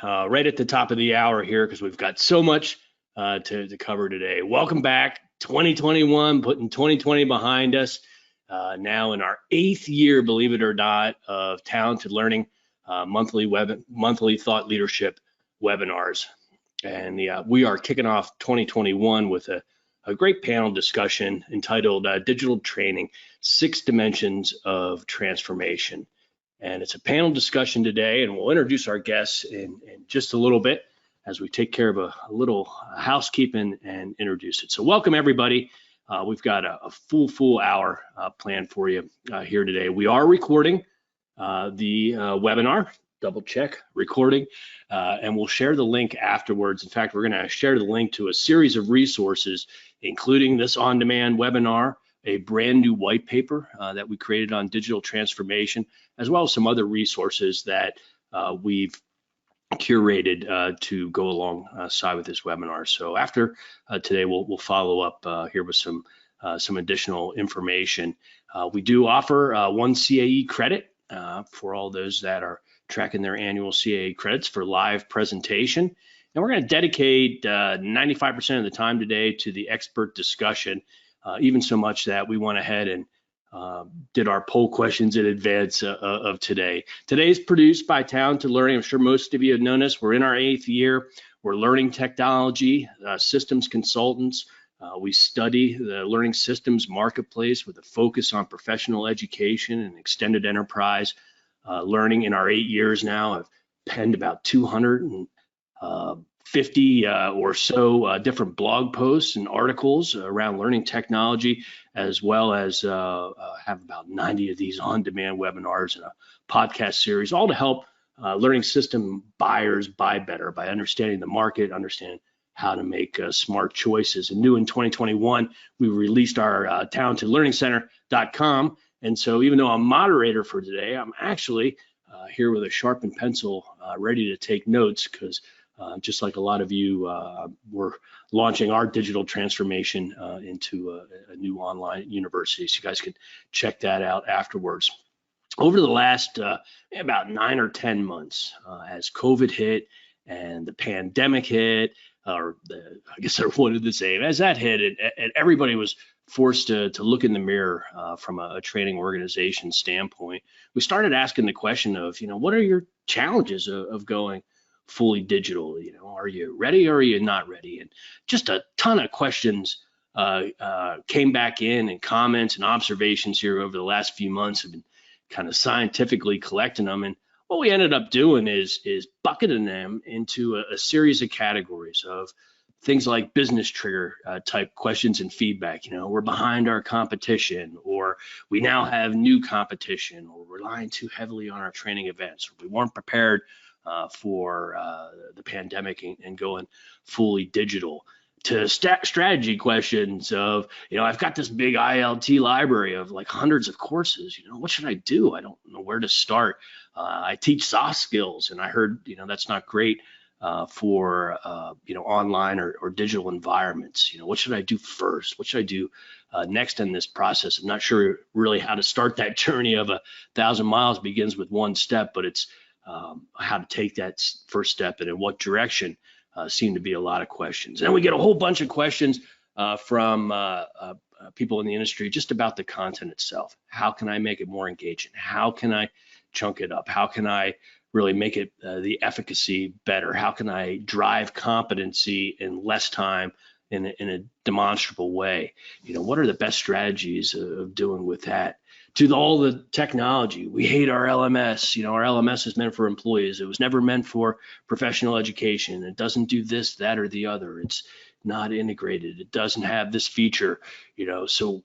right at the top of the hour here because we've got so much to cover today. Welcome back, 2021, putting 2020 behind us. Now in our 8th year, believe it or not, of Talented Learning monthly thought leadership webinars. And we are kicking off 2021 with a great panel discussion entitled Digital Training, 6 Dimensions of Transformation. And it's a panel discussion today, and we'll introduce our guests in just a little bit as we take care of a little housekeeping and introduce it. So welcome, everybody. We've got a full hour planned for you here today. We are recording the webinar, double check, recording, and we'll share the link afterwards. In fact, we're going to share the link to a series of resources, including this on-demand webinar, a brand new white paper that we created on digital transformation, as well as some other resources that we've curated to go alongside with this webinar. So after today, we'll follow up here with some additional information. We do offer 1 CAE credit for all those that are tracking their annual CAE credits for live presentation. And we're going to dedicate 95% of the time today to the expert discussion, even so much that we went ahead and did our poll questions in advance of today. Today is produced by Talented Learning. I'm sure most of you have known us. We're in our 8th year. We're learning technology, systems consultants. We study the learning systems marketplace with a focus on professional education and extended enterprise learning. In our 8 years now, I've penned about 250 or so different blog posts and articles around learning technology, as well as have about 90 of these on-demand webinars and a podcast series, all to help learning system buyers buy better by understanding the market, understanding how to make smart choices. And new in 2021, we released our talentedlearningcenter.com. And so even though I'm moderator for today, I'm actually here with a sharpened pencil ready to take notes, because just like a lot of you, we're launching our digital transformation into a new online university. So you guys can check that out afterwards. Over the last about 9 or 10 months, as COVID hit and the pandemic hit, I guess they're one and the same, as that hit, and everybody was forced to look in the mirror from a training organization standpoint, we started asking the question of, what are your challenges of going fully digital? Are you ready or are you not ready? And just a ton of questions came back in, and comments and observations here over the last few months. Have been kind of scientifically collecting them, and what we ended up doing is bucketing them into a series of categories of things like business trigger type questions and feedback. We're behind our competition, or we now have new competition, or we're relying too heavily on our training events, or we weren't prepared for the pandemic and going fully digital, to strategy questions of, I've got this big ILT library of like hundreds of courses. What should I do? I don't know where to start. I teach soft skills, and I heard, that's not great for, online or digital environments. What should I do first? What should I do next in this process? I'm not sure really how to start that journey of 1,000 miles. Begins with one step, but it's how to take that first step and in what direction. Seem to be a lot of questions. And we get a whole bunch of questions from people in the industry just about the content itself. How can I make it more engaging? How can I chunk it up? How can I really make it the efficacy better? How can I drive competency in less time in a demonstrable way? What are the best strategies of doing with that? To all the technology, we hate our LMS. Our LMS is meant for employees. It was never meant for professional education. It doesn't do this, that, or the other. It's not integrated. It doesn't have this feature. So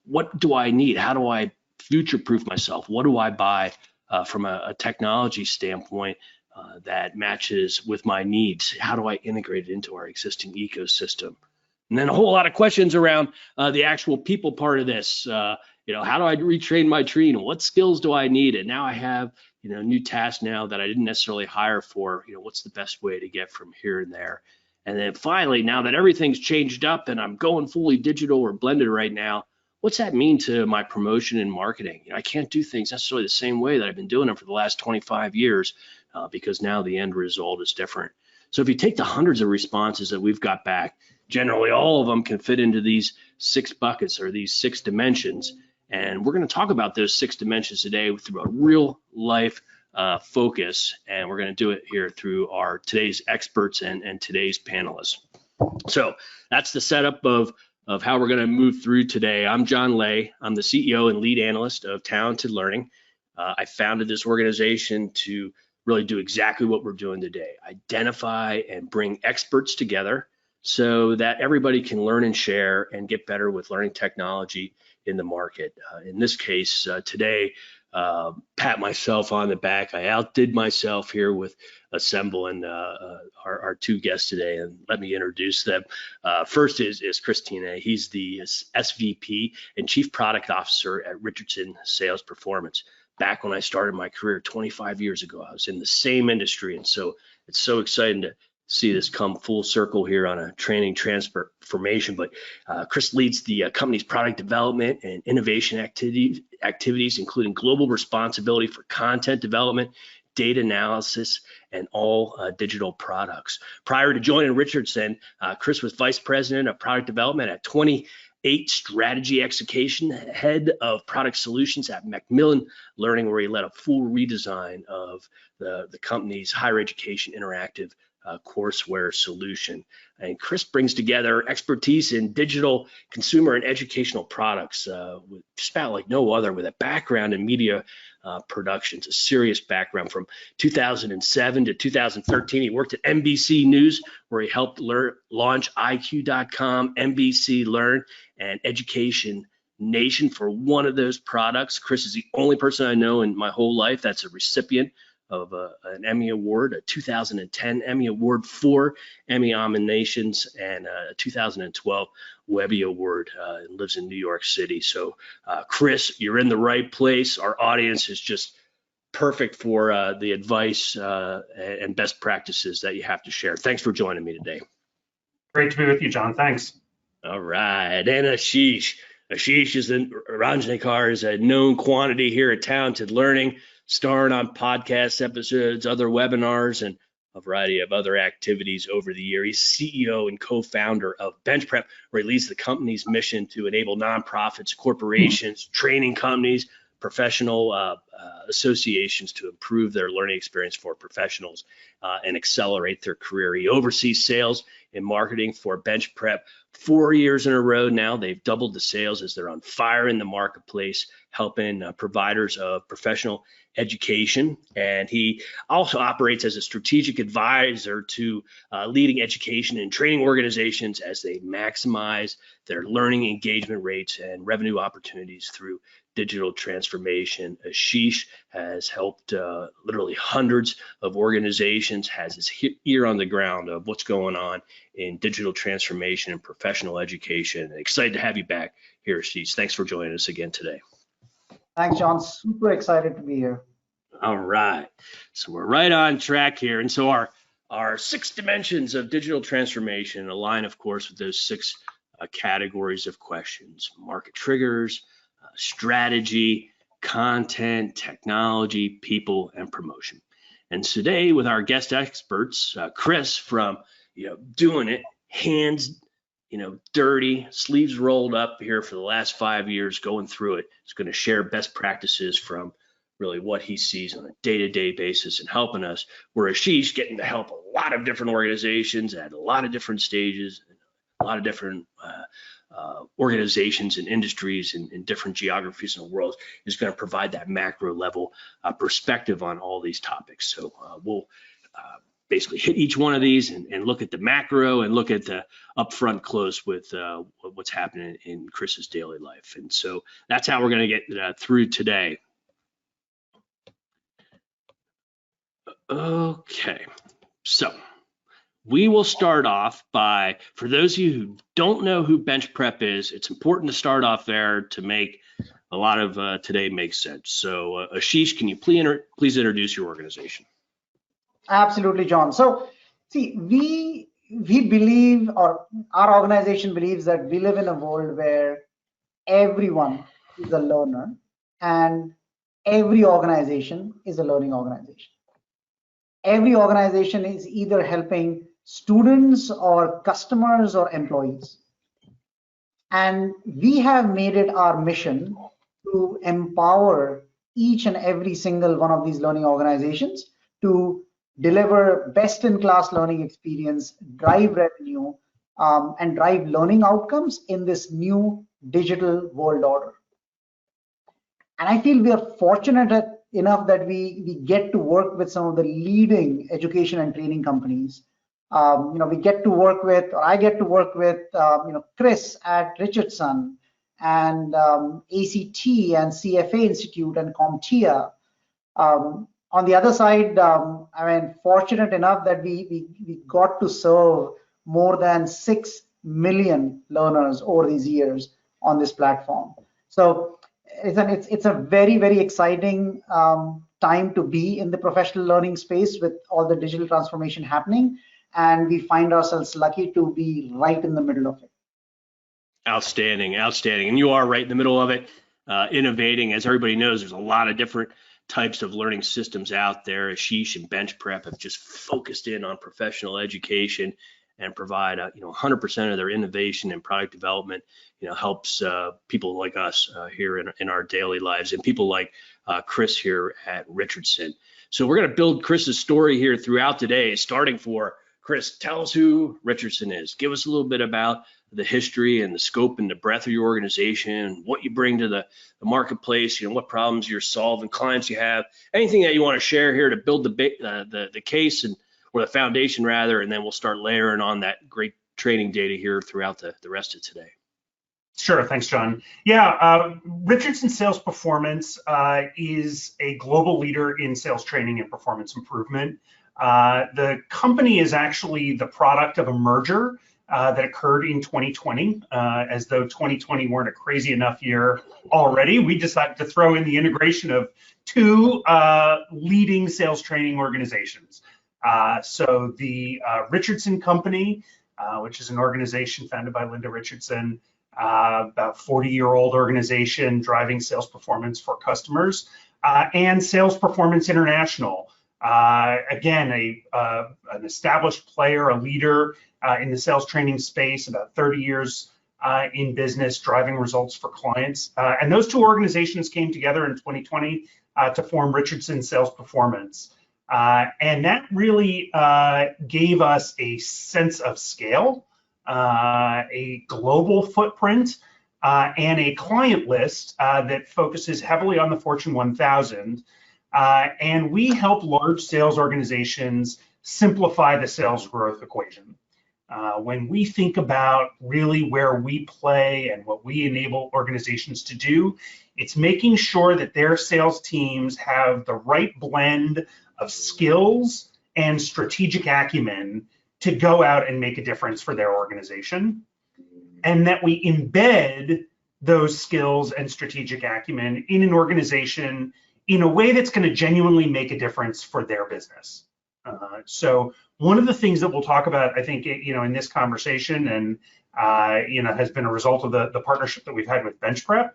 what do I need? How do I future-proof myself? What do I buy from a technology standpoint that matches with my needs? How do I integrate it into our existing ecosystem? And then a whole lot of questions around the actual people part of this. How do I retrain my team? What skills do I need? And now I have, new tasks now that I didn't necessarily hire for. What's the best way to get from here and there? And then finally, now that everything's changed up and I'm going fully digital or blended right now, what's that mean to my promotion and marketing? I can't do things necessarily the same way that I've been doing them for the last 25 years because now the end result is different. So if you take the hundreds of responses that we've got back, generally all of them can fit into these 6 buckets or these 6 dimensions. And we're going to talk about those 6 dimensions today through a real life focus. And we're going to do it here through our today's experts and today's panelists. So that's the setup of how we're going to move through today. I'm John Lay. I'm the CEO and lead analyst of Talented Learning. I founded this organization to really do exactly what we're doing today, identify and bring experts together so that everybody can learn and share and get better with learning technology in the market. In this case, today, pat myself on the back. I outdid myself here with assembling our 2 guests today, and let me introduce them. First is Chris Tiné. He's the SVP and Chief Product Officer at Richardson Sales Performance. Back when I started my career 25 years ago, I was in the same industry, and so it's so exciting to see this come full circle here on a training transformation. But Chris leads the company's product development and innovation activities, including global responsibility for content development, data analysis, and all digital products. Prior to joining Richardson, Chris was Vice President of Product Development at 28 Strategy Execution, Head of Product Solutions at Macmillan Learning, where he led a full redesign of the company's higher education interactive courseware solution. And Chris brings together expertise in digital consumer and educational products with just about like no other, with a background in media productions, a serious background. From 2007 to 2013, he worked at NBC News, where he helped launch IQ.com, NBC Learn, and Education Nation. For one of those products, Chris is the only person I know in my whole life that's a recipient of an Emmy Award, a 2010 Emmy Award, 4 Emmy nominations, and a 2012 Webby Award, and lives in New York City. So Chris, you're in the right place. Our audience is just perfect for the advice and best practices that you have to share. Thanks for joining me today. Great to be with you, John. Thanks. All right, and Ashish. Ashish is Rangnekar is a known quantity here at Talented Learning, starring on podcast episodes, other webinars, and a variety of other activities over the year. He's CEO and co-founder of BenchPrep, where he leads the company's mission to enable nonprofits, corporations, training companies, professional associations to improve their learning experience for professionals and accelerate their career. He oversees sales and marketing for BenchPrep 4 years in a row now. They've doubled the sales as they're on fire in the marketplace, helping providers of professional education. And he also operates as a strategic advisor to leading education and training organizations as they maximize their learning engagement rates and revenue opportunities through digital transformation. Ashish has helped literally hundreds of organizations, has his ear on the ground of what's going on in digital transformation and professional education. Excited to have you back here, Ashish. Thanks for joining us again today. Thanks, John. Super excited to be here. All right. So we're right on track here. And so our 6 dimensions of digital transformation align, of course, with those 6 categories of questions: market triggers, strategy, content, technology, people, and promotion. And today with our guest experts, Chris from doing it hands dirty, sleeves rolled up here for the last 5 years, going through it, is going to share best practices from really what he sees on a day-to-day basis and helping us. Where Ashish getting to help a lot of different organizations at a lot of different stages, a lot of different organizations and industries in different geographies in the world, is going to provide that macro level perspective on all these topics. So we'll basically hit each one of these and look at the macro and look at the upfront close with what's happening in Chris's daily life. And so that's how we're going to get through today. Okay, so we will start off by, for those of you who don't know who BenchPrep is, it's important to start off there to make a lot of today make sense. So Ashish, can you please introduce your organization? Absolutely, John. So see, we believe, or our organization believes, that we live in a world where everyone is a learner and every organization is a learning organization. Every organization is either helping students or customers or employees. And we have made it our mission to empower each and every single one of these learning organizations to deliver best-in-class learning experience, drive revenue, and drive learning outcomes in this new digital world order. And I feel we are fortunate enough that we get to work with some of the leading education and training companies. We get to work with, or I get to work with, Chris at Richardson and ACT and CFA Institute and CompTIA. On the other side, fortunate enough that we got to serve more than 6 million learners over these years on this platform. So it's a very, very exciting time to be in the professional learning space with all the digital transformation happening. And we find ourselves lucky to be right in the middle of it. Outstanding, outstanding. And you are right in the middle of it, innovating. As everybody knows, there's a lot of different types of learning systems out there. Ashish and BenchPrep have just focused in on professional education and provide 100% of their innovation and product development, helps people like us here in our daily lives, and people like Chris here at Richardson. So we're going to build Chris's story here throughout today, starting for Chris. Tell us who Richardson is. Give us a little bit about the history and the scope and the breadth of your organization, what you bring to the marketplace, what problems you're solving, clients you have, anything that you want to share here to build the case or the foundation rather, and then we'll start layering on that great training data here throughout the rest of today. Sure, thanks, John. Yeah, Richardson Sales Performance is a global leader in sales training and performance improvement. The company is actually the product of a merger that occurred in 2020. As though 2020 weren't a crazy enough year already, we decided to throw in the integration of two leading sales training organizations. So the Richardson Company, which is an organization founded by Linda Richardson, about 40-year-old organization driving sales performance for customers, and Sales Performance International, again, an established player, a leader in the sales training space, about 30 years in business, driving results for clients. And those two organizations came together in 2020 to form Richardson Sales Performance. And that really gave us a sense of scale, a global footprint, and a client list that focuses heavily on the Fortune 1000. And we help large sales organizations simplify the sales growth equation. When we think about really where we play and what we enable organizations to do, it's making sure that their sales teams have the right blend of skills and strategic acumen to go out and make a difference for their organization, and that we embed those skills and strategic acumen in an organization in a way that's going to genuinely make a difference for their business. So one of the things that we'll talk about, I think, in this conversation, and has been a result of the partnership that we've had with BenchPrep,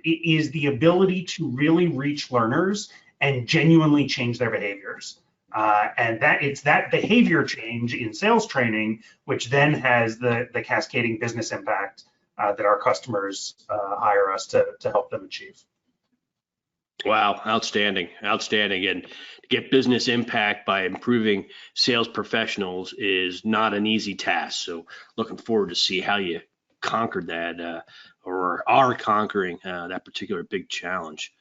is the ability to really reach learners and genuinely change their behaviors. And it's that behavior change in sales training, which then has the cascading business impact that our customers hire us to help them achieve. Wow, outstanding, outstanding. And to get business impact by improving sales professionals is not an easy task. So looking forward to see how you conquered that or are conquering that particular big challenge.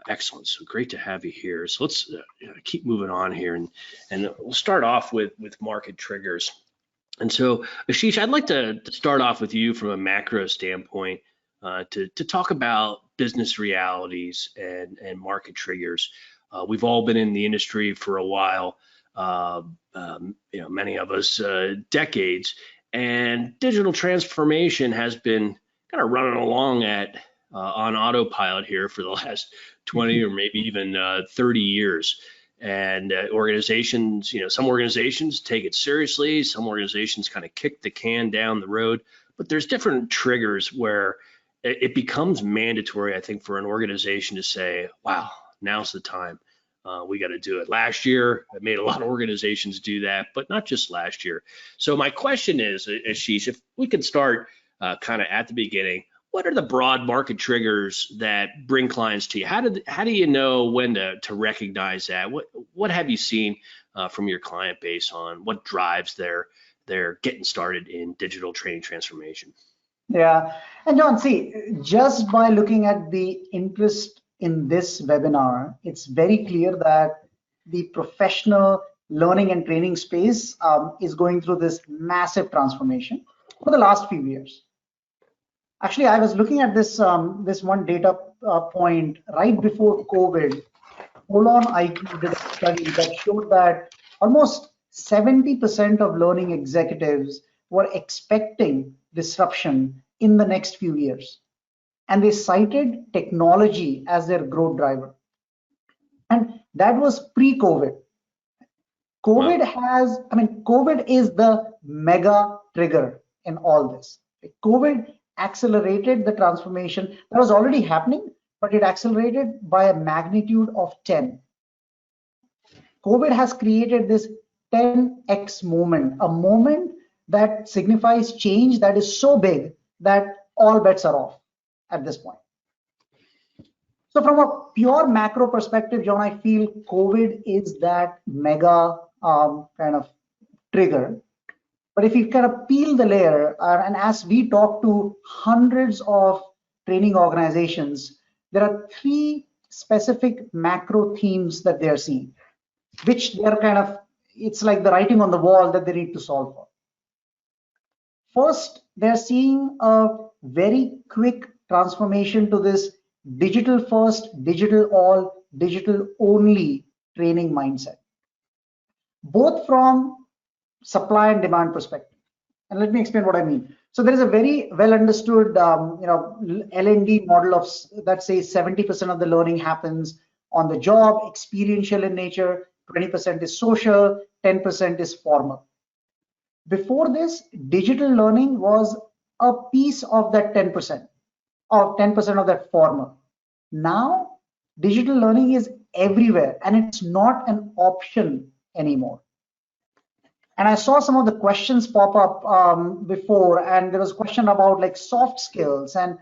Excellent. So great to have you here. So let's keep moving on here, and we'll start off with market triggers. And so, Ashish, I'd like to start off with you from a macro standpoint to talk about business realities and market triggers. We've all been in the industry for a while, many of us decades, and digital transformation has been kind of running along on autopilot here for the last 20 or maybe even 30 years. And organizations, some organizations take it seriously, some organizations kind of kick the can down the road, but there's different triggers where it becomes mandatory, I think, for an organization to say, wow, now's the time. We got to do it. Last year, I made a lot of organizations do that, but not just last year. So my question is, Ashish, if we could start kind of at the beginning, what are the broad market triggers that bring clients to you? How do you know when to recognize that? What have you seen from your client base on what drives their getting started in digital training transformation? Yeah, and John, see, just by looking at the interest in this webinar, it's very clear that the professional learning and training space is going through this massive transformation for the last few years. Actually, I was looking at this this one data point right before COVID. Hold on, I did a study that showed that almost 70% of learning executives were expecting disruption in the next few years. And they cited technology as their growth driver. And that was pre-COVID. COVID is the mega trigger in all this. COVID accelerated the transformation that was already happening, but it accelerated by a magnitude of 10. COVID has created this 10x moment, a moment that signifies change that is so big that all bets are off at this point. So from a pure macro perspective, John, I feel COVID is that mega kind of trigger. But if you kind of peel the layer, and as we talk to hundreds of training organizations, there are 3 specific macro themes that they're seeing, which they're kind of, it's like the writing on the wall that they need to solve for. First, they're seeing a very quick transformation to this digital first, digital all, digital only training mindset, both from supply and demand perspective. And let me explain what I mean. So there is a very well understood L&D model of that says 70% of the learning happens on the job, experiential in nature, 20% is social, 10% is formal. Before this, digital learning was a piece of that 10%, or 10% of that formal. Now, digital learning is everywhere and it's not an option anymore. And I saw some of the questions pop up before, and there was a question about like soft skills and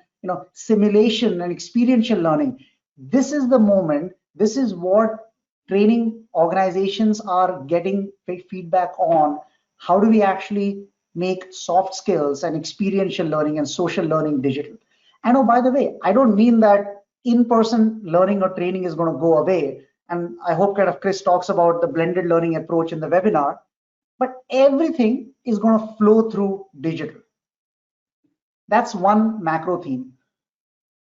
simulation and experiential learning. This is the moment. This is what training organizations are getting feedback on. How do we actually make soft skills and experiential learning and social learning digital? And oh, by the way, I don't mean that in-person learning or training is going to go away. And I hope kind of Chris talks about the blended learning approach in the webinar. But everything is going to flow through digital. That's one macro theme.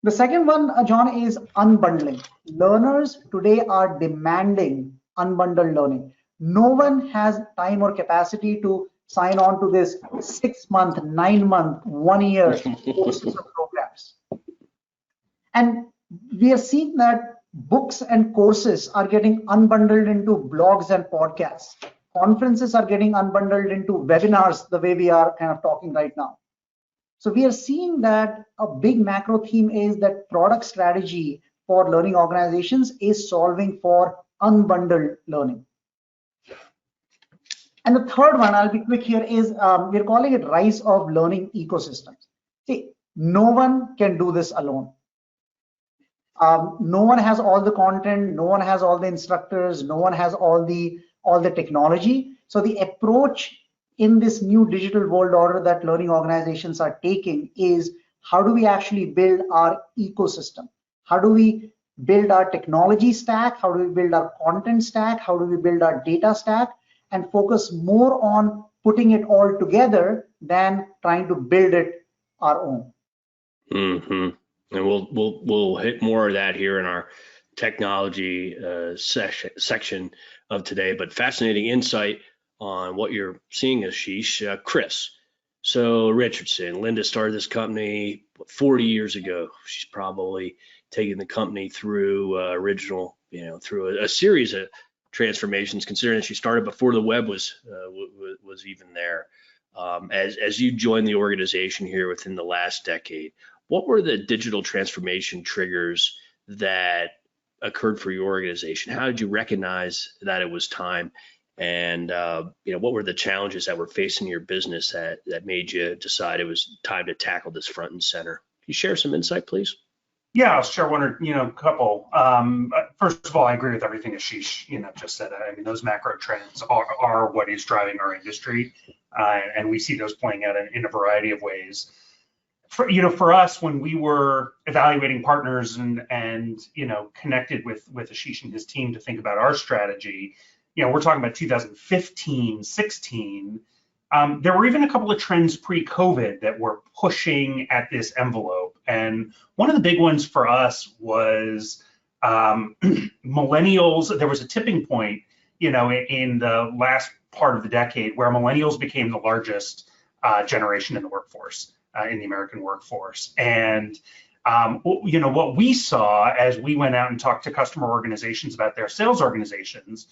The second one, John, is unbundling. Learners today are demanding unbundled learning. No one has time or capacity to sign on to this 6-month, 9-month, 1-year courses or programs. And we are seeing that books and courses are getting unbundled into blogs and podcasts. Conferences are getting unbundled into webinars the way we are kind of talking right now. So we are seeing that a big macro theme is that product strategy for learning organizations is solving for unbundled learning. And the third one, I'll be quick here, is we're calling it rise of learning ecosystems. See, no one can do this alone. No one has all the content, no one has all the instructors, no one has all the technology. So the approach in this new digital world order that learning organizations are taking is, how do we actually build our ecosystem? How do we build our technology stack? How do we build our content stack? How do we build our data stack? And focus more on putting it all together than trying to build it our own. And we'll hit more of that here in our technology section of today, but fascinating insight on what you're seeing, Ashish. Chris, so Richardson, Linda started this company 40 years ago. She's probably taken the company through through a series of transformations, considering she started before the web was even there. As you joined the organization here within the last decade, what were the digital transformation triggers that occurred for your organization? How did you recognize that it was time? And what were the challenges that were facing your business that made you decide it was time to tackle this front and center? Can you share some insight, please? Yeah, I'll share one or couple. First of all, I agree with everything Ashish just said. I mean, those macro trends are what is driving our industry, and we see those playing out in a variety of ways. For us, when we were evaluating partners and connected with Ashish and his team to think about our strategy, we're talking about 2015, 16. There were even a couple of trends pre-COVID that were pushing at this envelope. And one of the big ones for us was millennials. There was a tipping point, in the last part of the decade where millennials became the largest generation in the workforce, in the American workforce. And what we saw as we went out and talked to customer organizations about their sales organizations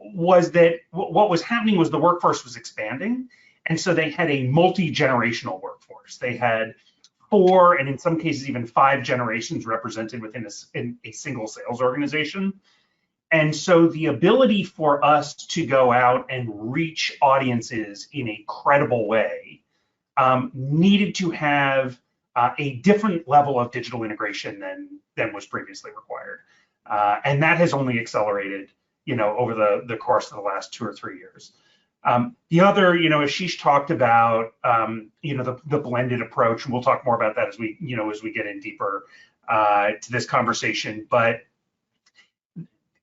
was that what was happening was the workforce was expanding. And so they had a multi-generational workforce. They had 4 and in some cases even 5 generations represented within a single sales organization. And so the ability for us to go out and reach audiences in a credible way needed to have a different level of digital integration than was previously required. And that has only accelerated, over the course of the last 2 or 3 years. The other, Ashish talked about, the blended approach, and we'll talk more about that as we get in deeper to this conversation. But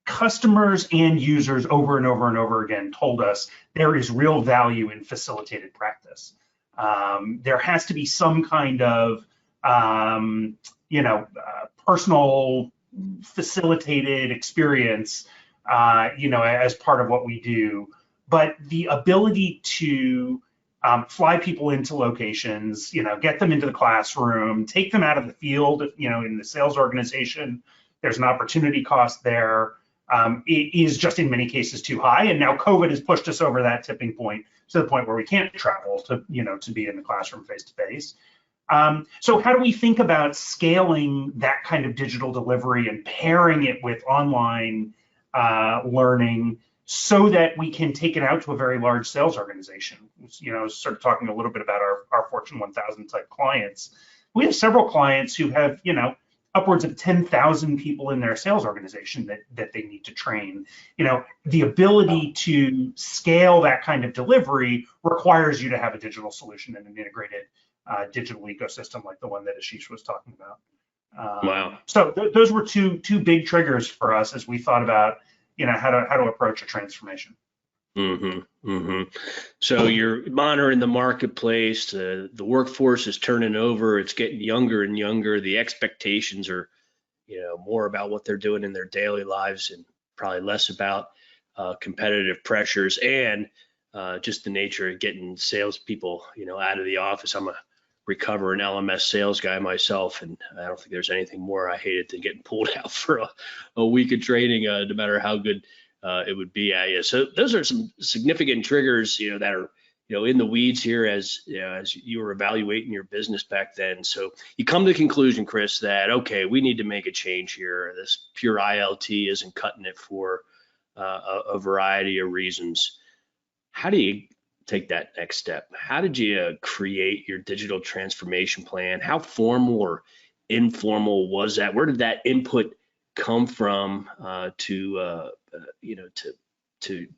customers and users over and over and over again told us there is real value in facilitated practice. There has to be some kind of, personal facilitated experience, as part of what we do. But the ability to fly people into locations, get them into the classroom, take them out of the field, in the sales organization, there's an opportunity cost there. It is just in many cases too high. And now COVID has pushed us over that tipping point to the point where we can't travel to be in the classroom face to face. So how do we think about scaling that kind of digital delivery and pairing it with online learning so that we can take it out to a very large sales organization? Sort of talking a little bit about our Fortune 1000 type clients. We have several clients who have, upwards of 10,000 people in their sales organization that they need to train. The ability to scale that kind of delivery requires you to have a digital solution and an integrated digital ecosystem like the one that Ashish was talking about. Wow. So those were two big triggers for us as we thought about, how to approach a transformation. Mm-hmm, mm-hmm. So you're monitoring the marketplace, the workforce is turning over, it's getting younger and younger. The expectations are, more about what they're doing in their daily lives and probably less about competitive pressures and just the nature of getting salespeople, out of the office. I'm a recovering LMS sales guy myself, and I don't think there's anything more I hated than getting pulled out for a week of training, no matter how good it would be at you. So those are some significant triggers, that are, in the weeds here as you were evaluating your business back then. So you come to the conclusion, Chris, that, okay, we need to make a change here. This pure ILT isn't cutting it for a variety of reasons. How do you take that next step? How did you create your digital transformation plan? How formal or informal was that? Where did that input come from to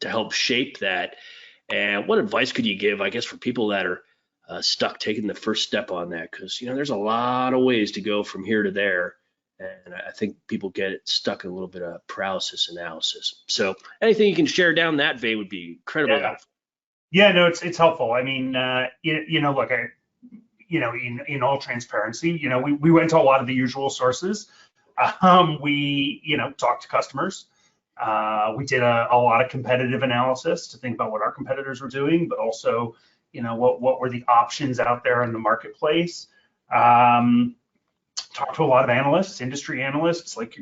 help shape that? And what advice could you give, I guess, for people that are stuck taking the first step on that? Because there's a lot of ways to go from here to there, and I think people get stuck in a little bit of paralysis analysis. So anything you can share down that vein would be incredibly helpful. Yeah, no, it's helpful. I mean, look, in all transparency, we went to a lot of the usual sources. We, talked to customers. We did a lot of competitive analysis to think about what our competitors were doing, but also, what were the options out there in the marketplace. Talked to a lot of analysts, industry analysts, like,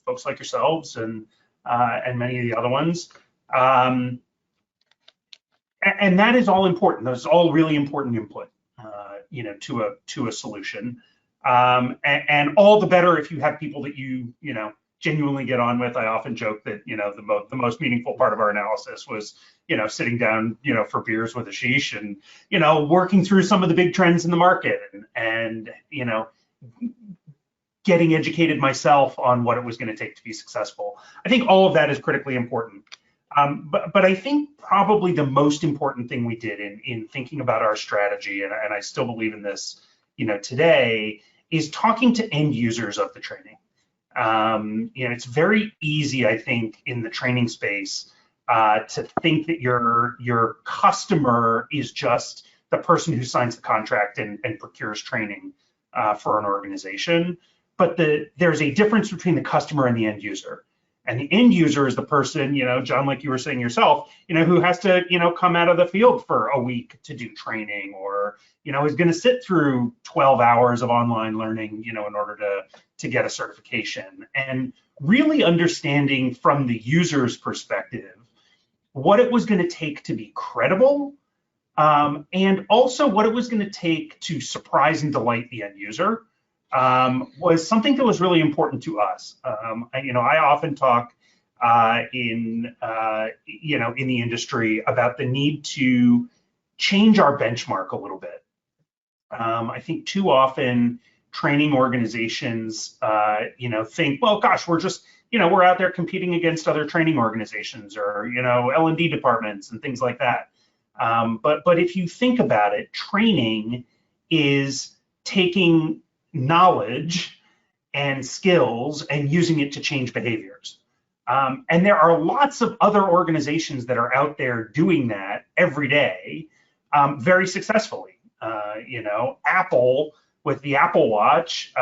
folks like yourselves and many of the other ones. And that is all important. Those are all really important input, to a solution. And all the better if you have people that you know, genuinely get on with. I often joke that, you know, the most meaningful part of our analysis was, you know, sitting down, you know, for beers with Ashish and, you know, working through some of the big trends in the market and you know, getting educated myself on what it was going to take to be successful. I think all of that is critically important. But I think probably the most important thing we did in thinking about our strategy, and I still believe in this, you know, today, is talking to end users of the training. You know, it's very easy, I think, in the training space to think that your customer is just the person who signs the contract and procures training for an organization. But there's a difference between the customer and the end user. And the end user is the person, you know, John, like you were saying yourself, you know, who has to, you know, come out of the field for a week to do training, or, you know, is going to sit through 12 hours of online learning, you know, in order to get a certification. And really understanding from the user's perspective what it was going to take to be credible, and also what it was going to take to surprise and delight the end user. Was something that was really important to us. You know, I often talk in you know, in the industry about the need to change our benchmark a little bit. I think too often training organizations, you know, think, well, gosh, we're just, you know, we're out there competing against other training organizations or, you know, L&D departments and things like that. But if you think about it, training is taking knowledge and skills and using it to change behaviors. And there are lots of other organizations that are out there doing that every day very successfully. You know, Apple with the Apple Watch,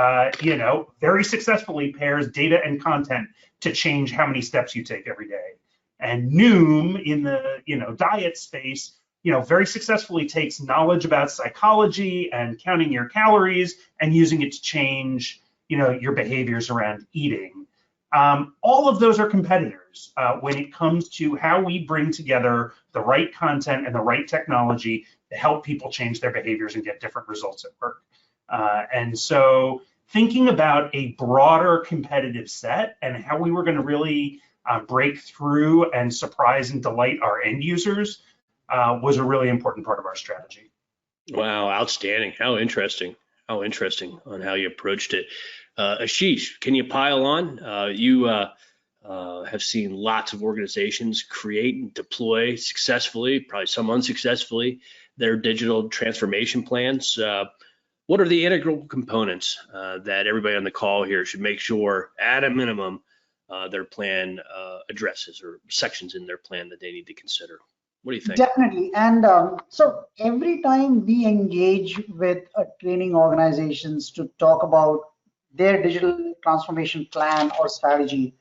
you know, very successfully pairs data and content to change how many steps you take every day. And Noom in the, you know, diet space, you know, very successfully takes knowledge about psychology and counting your calories and using it to change, you know, your behaviors around eating. All of those are competitors when it comes to how we bring together the right content and the right technology to help people change their behaviors and get different results at work. And so thinking about a broader competitive set and how we were going to really break through and surprise and delight our end users was a really important part of our strategy. Wow, outstanding. How interesting on how you approached it. Ashish, can you pile on? You have seen lots of organizations create and deploy successfully, probably some unsuccessfully, their digital transformation plans. What are the integral components that everybody on the call here should make sure, at a minimum, their plan addresses, or sections in their plan that they need to consider? What do you think? Definitely. And so every time we engage with training organizations to talk about their digital transformation plan or strategy,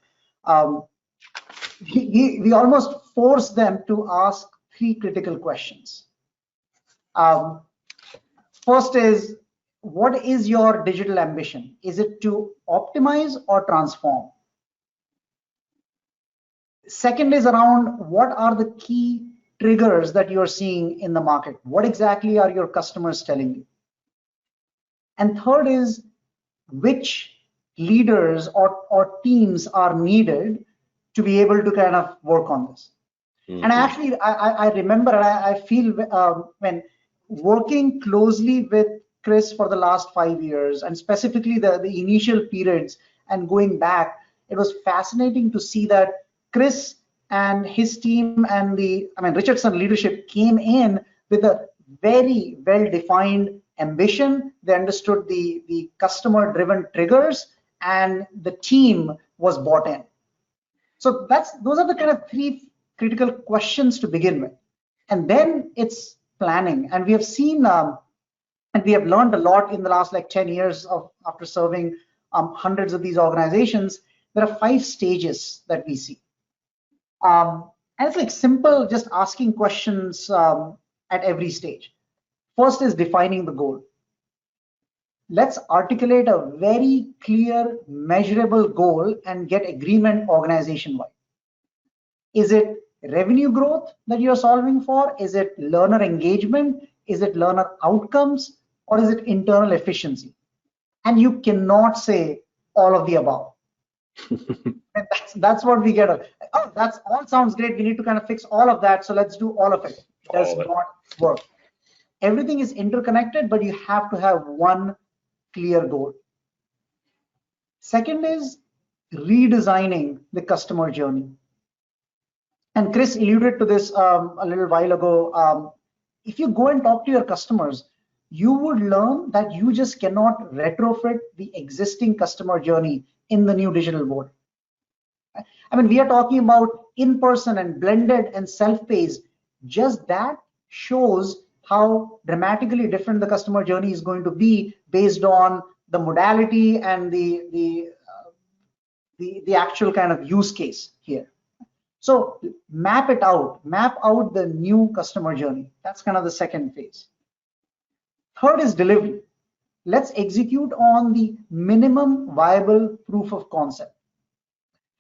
we almost force them to ask three critical questions. First is, what is your digital ambition? Is it to optimize or transform? Second is around, what are the key triggers that you're seeing in the market? What exactly are your customers telling you? And third is, which leaders or teams are needed to be able to kind of work on this? Mm-hmm. And actually, I remember, I feel when working closely with Chris for the last 5 years, and specifically the initial periods and going back, it was fascinating to see that Chris and his team and Richardson leadership came in with a very well-defined ambition. They understood the customer-driven triggers, and the team was bought in. So those are the kind of three critical questions to begin with. And then it's planning. And we have seen, and we have learned a lot in the last 10 years after serving hundreds of these organizations. There are 5 stages that we see. And it's simple, just asking questions at every stage. First is defining the goal. Let's articulate a very clear, measurable goal and get agreement organization-wide. Is it revenue growth that you're solving for? Is it learner engagement? Is it learner outcomes? Or is it internal efficiency? and you cannot say all of the above. And that's what we get. Oh, that's all sounds great. We need to kind of fix all of that, so let's do all of it. It does not work. Everything is interconnected, but you have to have one clear goal. Second is redesigning the customer journey. And Chris alluded to this a little while ago. If you go and talk to your customers, you would learn that you just cannot retrofit the existing customer journey in the new digital world. I mean, we are talking about in-person and blended and self-paced. Just that shows how dramatically different the customer journey is going to be based on the modality and the actual kind of use case here. So map it out, map out the new customer journey. That's kind of the second phase. Third is delivery. Let's execute on the minimum viable proof of concept.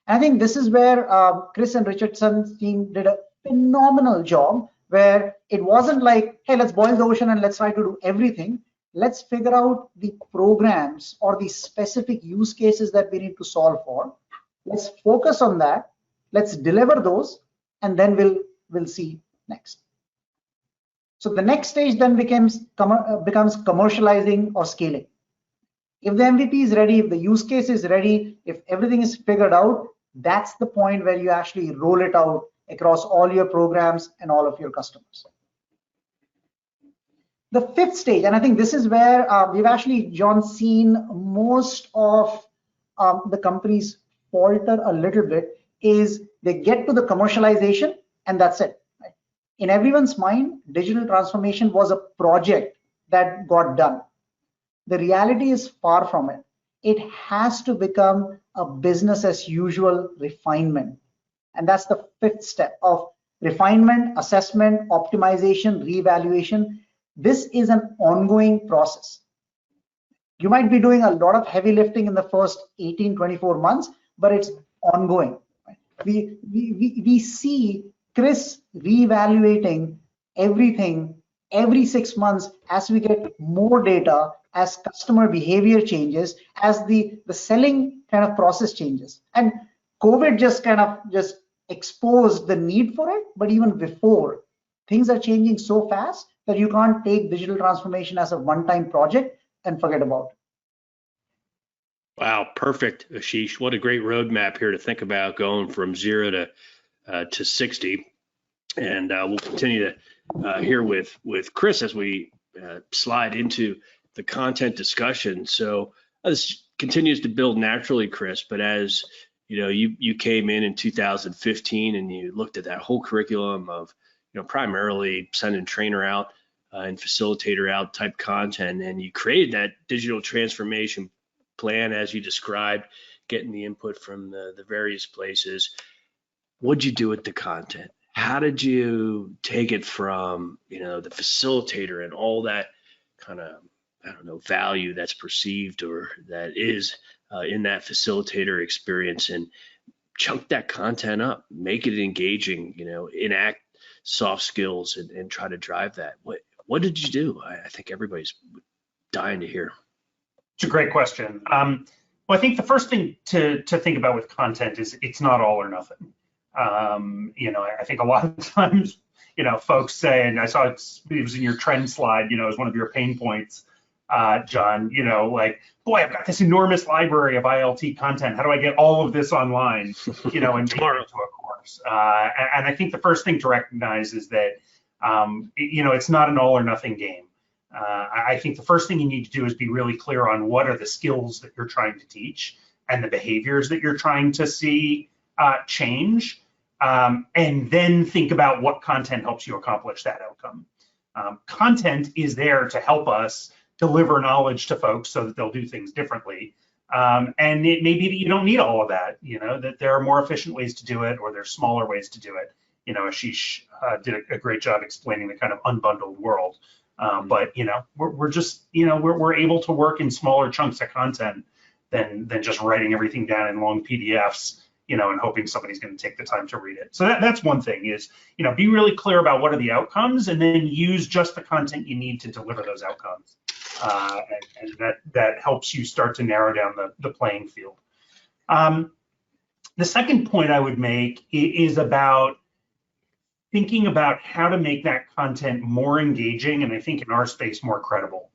I think this is where Chris and Richardson's team did a phenomenal job, where it wasn't like, hey, let's boil the ocean and let's try to do everything. Let's figure out the programs or the specific use cases that we need to solve for. Let's focus on that. Let's deliver those, and then we'll see next. So the next stage then becomes commercializing or scaling. If the MVP is ready, if the use case is ready, if everything is figured out, that's the point where you actually roll it out across all your programs and all of your customers. The fifth stage, and I think this is where we've actually, John, seen most of the companies falter a little bit, is they get to the commercialization and that's it. Right? In everyone's mind, digital transformation was a project that got done. The reality is far from it. It has to become a business as usual refinement. And that's the fifth step of refinement, assessment, optimization, reevaluation. This is an ongoing process. You might be doing a lot of heavy lifting in the first 18, 24 months, but it's ongoing. We see Chris reevaluating everything every 6 months as we get more data, as customer behavior changes, as the selling kind of process changes. And COVID just exposed the need for it, but even before, things are changing so fast that you can't take digital transformation as a one-time project and forget about it. Wow, perfect, Ashish. What a great roadmap here to think about, going from 0 to 60. And we'll continue to hear with Chris as we slide into the content discussion. So this continues to build naturally, Chris, but as you know, you came in 2015 and you looked at that whole curriculum of, primarily sending trainer out and facilitator out type content, and you created that digital transformation plan as you described, getting the input from the various places. What'd you do with the content? How did you take it from, the facilitator and all that kind of, value that's perceived or that is in that facilitator experience, and chunk that content up, make it engaging, enact soft skills and try to drive that? What did you do? I think everybody's dying to hear. It's a great question. Well, I think the first thing to think about with content is it's not all or nothing. I think a lot of times, folks say, and I saw it was in your trend slide, as one of your pain points, John, like, boy, I've got this enormous library of ILT content. How do I get all of this online, and make it into a course? And I think the first thing to recognize is that, it's not an all or nothing game. I think the first thing you need to do is be really clear on what are the skills that you're trying to teach and the behaviors that you're trying to see change, and then think about what content helps you accomplish that outcome. Content is there to help us deliver knowledge to folks so that they'll do things differently. And it may be that you don't need all of that, that there are more efficient ways to do it, or there's smaller ways to do it. Ashish did a great job explaining the kind of unbundled world. But we're just we're able to work in smaller chunks of content than just writing everything down in long PDFs, and hoping somebody's going to take the time to read it. So that's one thing is, be really clear about what are the outcomes, and then use just the content you need to deliver those outcomes. and that helps you start to narrow down the playing field. The second point I would make is about thinking about how to make that content more engaging, and I think in our space more credible.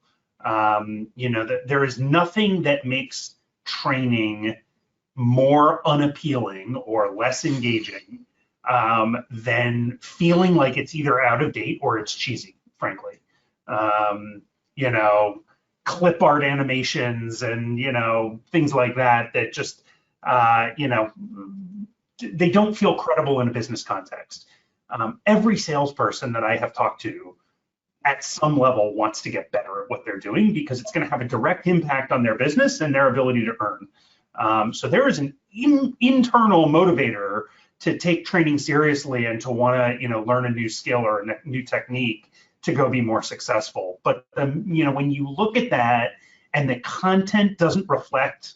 There is nothing that makes training more unappealing or less engaging than feeling like it's either out of date or it's cheesy, frankly. Clip art animations and things like that just they don't feel credible in a business context. Every salesperson that I have talked to at some level wants to get better at what they're doing because it's going to have a direct impact on their business and their ability to earn. So there is an internal motivator to take training seriously and to want to learn a new skill or a new technique to go be more successful. But when you look at that and the content doesn't reflect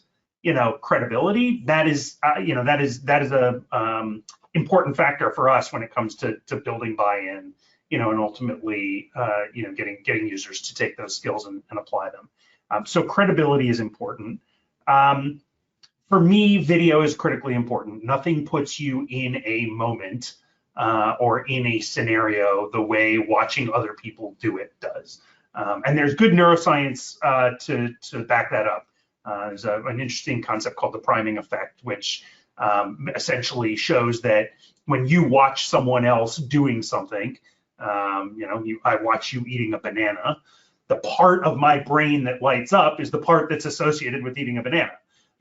credibility, that is a important factor for us when it comes to building buy-in, and ultimately getting users to take those skills and apply them. So credibility is important. For me, video is critically important. Nothing puts you in a moment or in a scenario the way watching other people do it does. And there's good neuroscience to back that up. There's an interesting concept called the priming effect, which essentially shows that when you watch someone else doing something, I watch you eating a banana, the part of my brain that lights up is the part that's associated with eating a banana.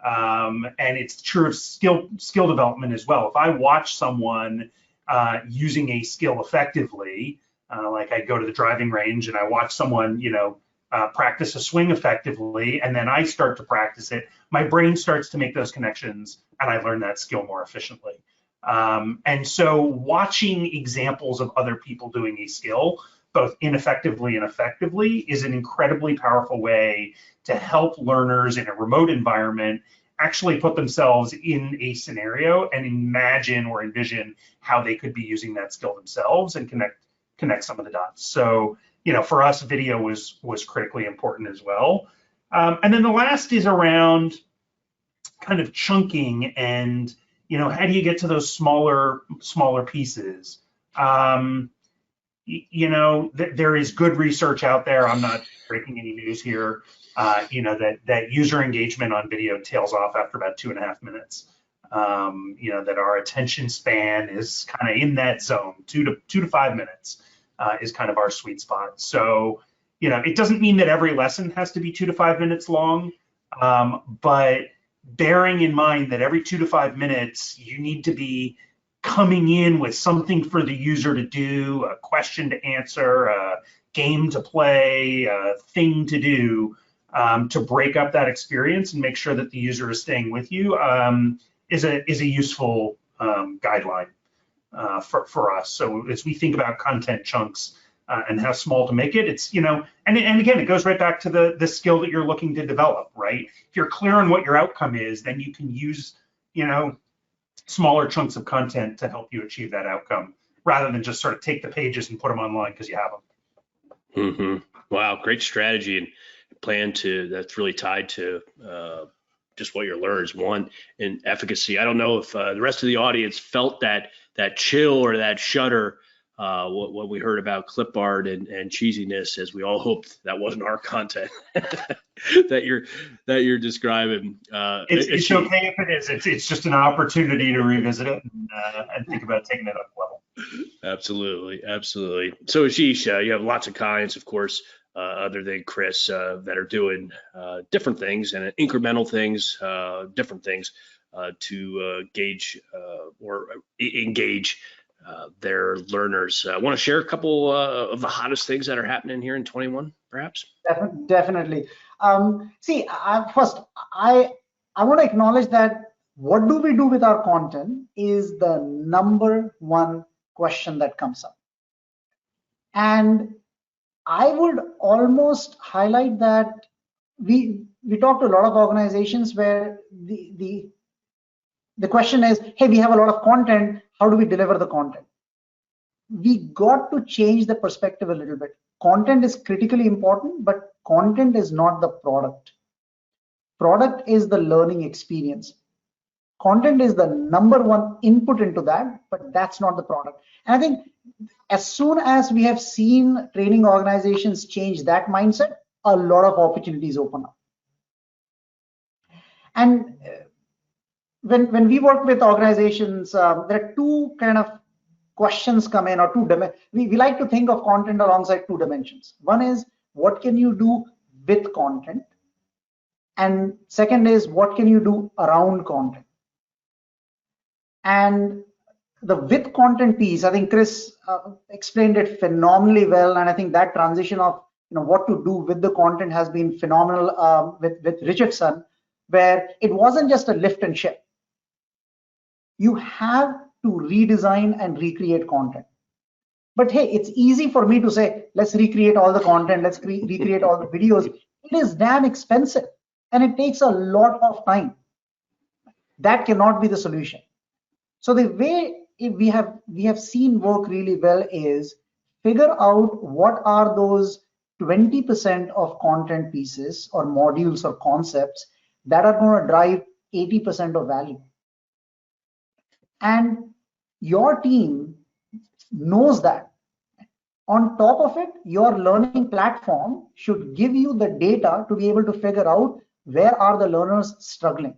And it's true of skill development as well. If I watch someone using a skill effectively, like I go to the driving range and I watch someone, practice a swing effectively, and then I start to practice it, my brain starts to make those connections and I learn that skill more efficiently. And so watching examples of other people doing a skill, both ineffectively and effectively, is an incredibly powerful way to help learners in a remote environment actually put themselves in a scenario and imagine or envision how they could be using that skill themselves and connect some of the dots. So, for us, video was critically important as well. And then the last is around kind of chunking and, how do you get to those smaller pieces? There is good research out there. I'm not breaking any news here. That user engagement on video tails off after about 2.5 minutes. That our attention span is kind of in that zone, 2 to 5 minutes is kind of our sweet spot. So, it doesn't mean that every lesson has to be 2 to 5 minutes long, but bearing in mind that every 2 to 5 minutes, you need to be coming in with something for the user to do, a question to answer, a game to play, a thing to do, to break up that experience and make sure that the user is staying with you, is a useful guideline for us. So as we think about content chunks and how small to make it, it's, and again, it goes right back to the skill that you're looking to develop, right? If you're clear on what your outcome is, then you can use, smaller chunks of content to help you achieve that outcome, rather than just sort of take the pages and put them online because you have them. Mm-hmm. Wow, great strategy and plan that's really tied to just what your learners want in efficacy. I don't know if the rest of the audience felt that chill or that shudder what we heard about clip art and cheesiness, as we all hoped that wasn't our content that you're describing. It's okay if it is. It's just an opportunity to revisit it and think about taking it up a level. Absolutely. So Ashish, you have lots of clients, of course, other than Chris, that are doing different things and incremental things, different things to gauge or engage their learners. Want to share a couple of the hottest things that are happening here in 21, perhaps? Definitely. See, first, I want to acknowledge that what do we do with our content is the number one question that comes up. And I would almost highlight that we talk to a lot of organizations where the question is, hey, we have a lot of content, how do we deliver the content? We got to change the perspective a little bit. Content is critically important, but content is not the product. Product is the learning experience. Content is the number one input into that, but that's not the product. And I think as soon as we have seen training organizations change that mindset, a lot of opportunities open up. And when we work with organizations, there are two kind of questions come in, or two dimensions. We like to think of content alongside two dimensions. One is, what can you do with content? And second is, what can you do around content? And the with content piece, I think Chris explained it phenomenally well, and I think that transition of what to do with the content has been phenomenal with Richardson, where it wasn't just a lift and shift. You have to redesign and recreate content. But hey, it's easy for me to say, let's recreate all the content, let's recreate all the videos. It is damn expensive, and it takes a lot of time. That cannot be the solution. So the way we have seen work really well is figure out what are those 20% of content pieces or modules or concepts that are going to drive 80% of value. And your team knows that. On top of it, your learning platform should give you the data to be able to figure out where are the learners struggling.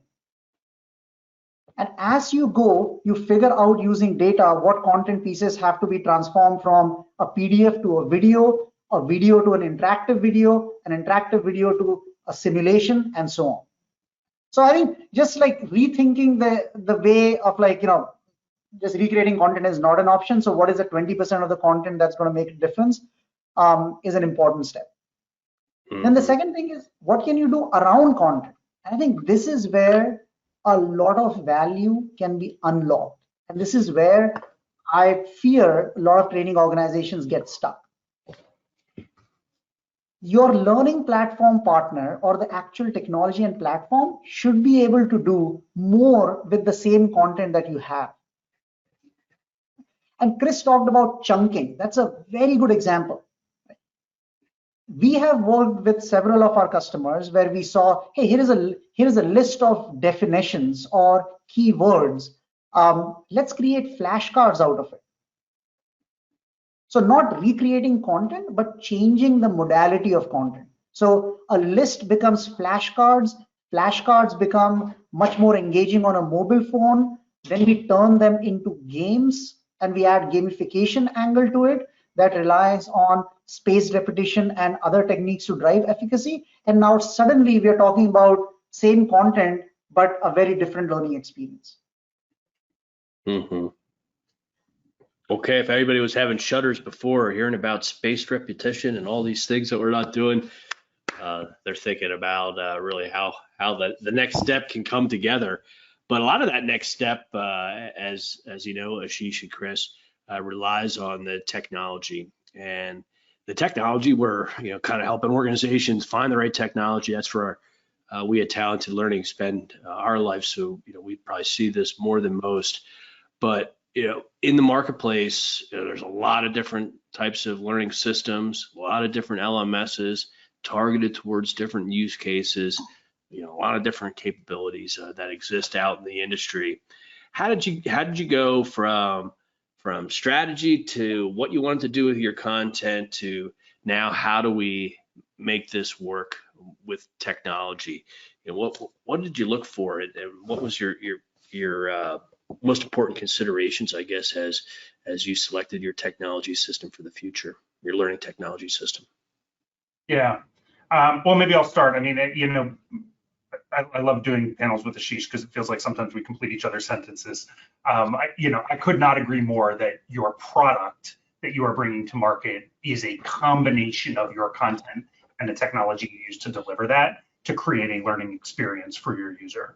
And as you go, you figure out using data what content pieces have to be transformed from a PDF to a video to an interactive video to a simulation, and so on. So I think just like rethinking the way of just recreating content is not an option. So what is the 20% of the content that's going to make a difference is an important step. Then the second thing is, what can you do around content? And I think this is where a lot of value can be unlocked. And this is where I fear a lot of training organizations get stuck. Your learning platform partner or the actual technology and platform should be able to do more with the same content that you have. And Chris talked about chunking. That's a very good example. We have worked with several of our customers where we saw, hey, here is a list of definitions or keywords. Let's create flashcards out of it. So not recreating content, but changing the modality of content. So a list becomes flashcards. Flashcards become much more engaging on a mobile phone. Then we turn them into games, and we add gamification angle to it that relies on spaced repetition and other techniques to drive efficacy. And now suddenly we are talking about same content, but a very different learning experience. Okay, if everybody was having shudders before or hearing about spaced repetition and all these things that we're not doing, they're thinking about really how the next step can come together. But a lot of that next step, as you know, Ashish and Chris, relies on the technology. And the technology, we're kind of helping organizations find the right technology. That's where we at Talented Learning spend our life. So we probably see this more than most. But in the marketplace, there's a lot of different types of learning systems, a lot of different LMSs targeted towards different use cases. A lot of different capabilities that exist out in the industry. How did you go from strategy to what you wanted to do with your content to now how do we make this work with technology? What did you look for, and what was your most important considerations, I guess, as you selected your technology system for the future, your learning technology system? Yeah. Well, maybe I'll start. I mean, I love doing panels with Ashish because it feels like sometimes we complete each other's sentences. I could not agree more that your product that you are bringing to market is a combination of your content and the technology you use to deliver that to create a learning experience for your user.